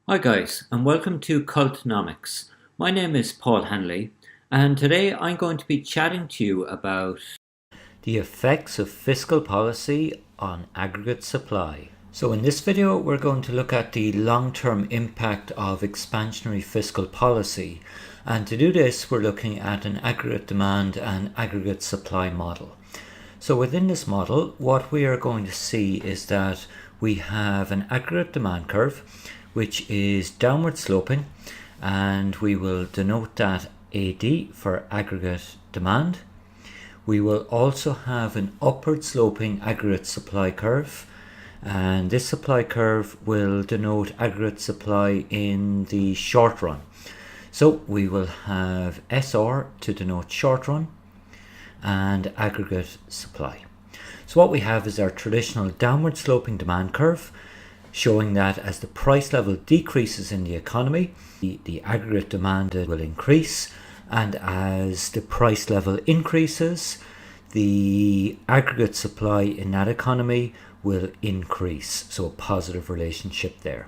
Hi guys, and welcome to Cultnomics. My name is Paul Hanley, and today I'm going to be chatting to you about the effects of fiscal policy on aggregate supply. So in this video, we're going to look at the long-term impact of expansionary fiscal policy. And to do this, we're looking at an aggregate demand and aggregate supply model. So within this model, what we are going to see is that we have an aggregate demand curve, which is downward sloping, and we will denote that AD for aggregate demand. We will also have an upward sloping aggregate supply curve, and this supply curve will denote aggregate supply in the short run. So we will have SR to denote short run and aggregate supply. So what we have is our traditional downward sloping demand curve, showing that as the price level decreases in the economy, the aggregate demand will increase, and as the price level increases, the aggregate supply in that economy will increase. So a positive relationship there.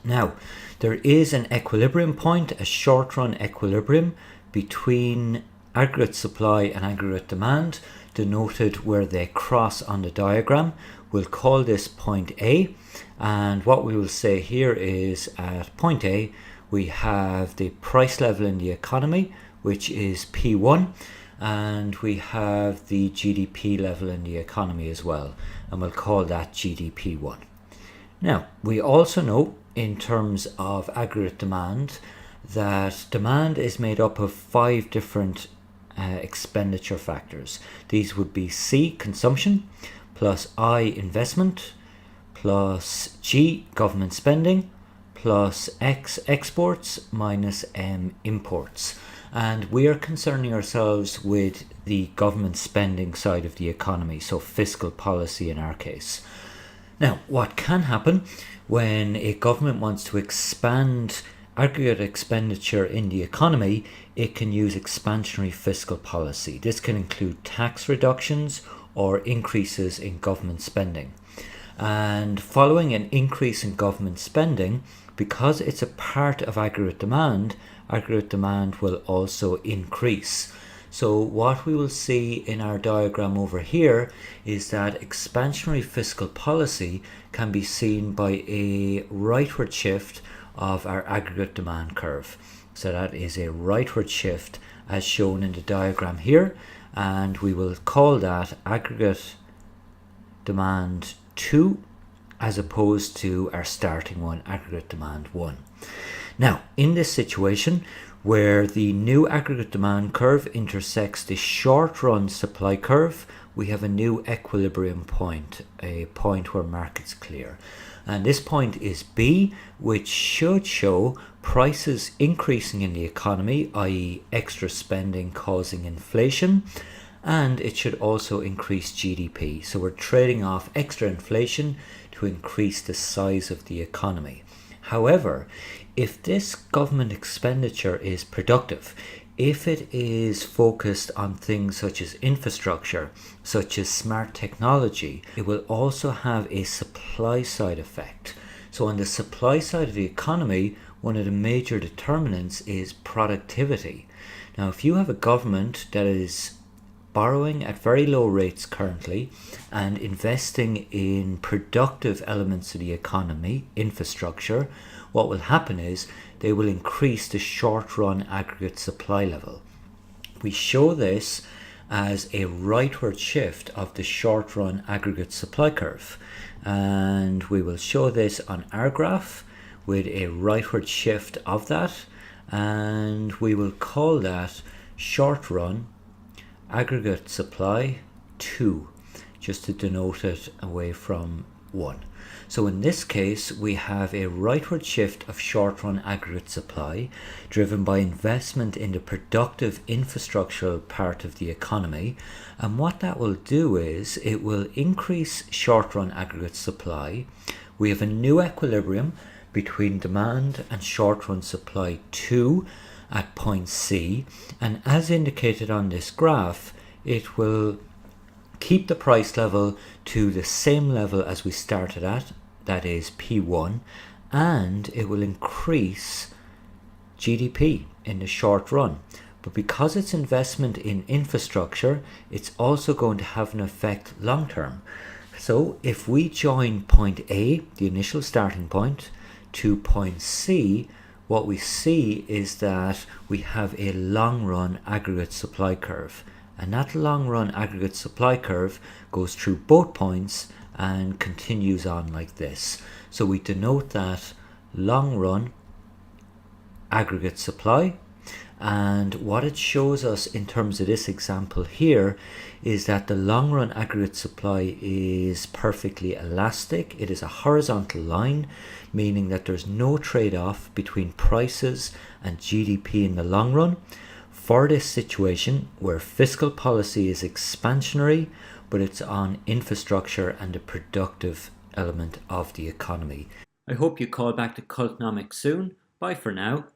Now, there is an equilibrium point, a short-run equilibrium between aggregate supply and aggregate demand, denoted where they cross on the diagram. We'll call this point A, and what we will say here is at point A we have the price level in the economy, which is P1, and we have the GDP level in the economy as well, and we'll call that GDP1. Now, we also know in terms of aggregate demand that demand is made up of 5 different expenditure factors. These would be C, consumption, plus I, investment, plus G, government spending, plus X, exports, minus M, imports. And we are concerning ourselves with the government spending side of the economy, so fiscal policy in our case. Now, what can happen when a government wants to expand aggregate expenditure in the economy? It can use expansionary fiscal policy. This can include tax reductions or increases in government spending. And following an increase in government spending, because it's a part of aggregate demand will also increase. So what we will see in our diagram over here is that expansionary fiscal policy can be seen by a rightward shift of our aggregate demand curve. So that is a rightward shift as shown in the diagram here, and we will call that aggregate demand 2 as opposed to our starting one, aggregate demand 1. Now, in this situation where the new aggregate demand curve intersects the short-run supply curve, we have a new equilibrium point, a point where markets clear. And this point is B, which should show prices increasing in the economy, i.e. extra spending causing inflation, and it should also increase GDP. So we're trading off extra inflation to increase the size of the economy. However, if this government expenditure is productive, if it is focused on things such as infrastructure, such as smart technology, it will also have a supply side effect. So on the supply side of the economy, one of the major determinants is productivity. Now, if you have a government that is borrowing at very low rates currently and investing in productive elements of the economy, infrastructure, what will happen is they will increase the short-run aggregate supply level. We show this as a rightward shift of the short-run aggregate supply curve, and we will show this on our graph with a rightward shift of that, and we will call that short-run aggregate supply 2, just to denote it away from 1. So in this case, we have a rightward shift of short-run aggregate supply driven by investment in the productive infrastructural part of the economy. And what that will do is it will increase short-run aggregate supply. We have a new equilibrium between demand and short-run supply 2 at point C. And as indicated on this graph, it will keep the price level to the same level as we started at, that is P1, and it will increase GDP in the short run. But because it's investment in infrastructure, it's also going to have an effect long term. So if we join point A, the initial starting point, to point C, what we see is that we have a long run aggregate supply curve. And that long run aggregate supply curve goes through both points and continues on like this. So we denote that long run aggregate supply, and what it shows us in terms of this example here is that the long run aggregate supply is perfectly elastic. It is a horizontal line, meaning that there's no trade-off between prices and GDP in the long run for this situation where fiscal policy is expansionary, but it's on infrastructure and the productive element of the economy. I hope you call back to Cultnomics soon. Bye for now.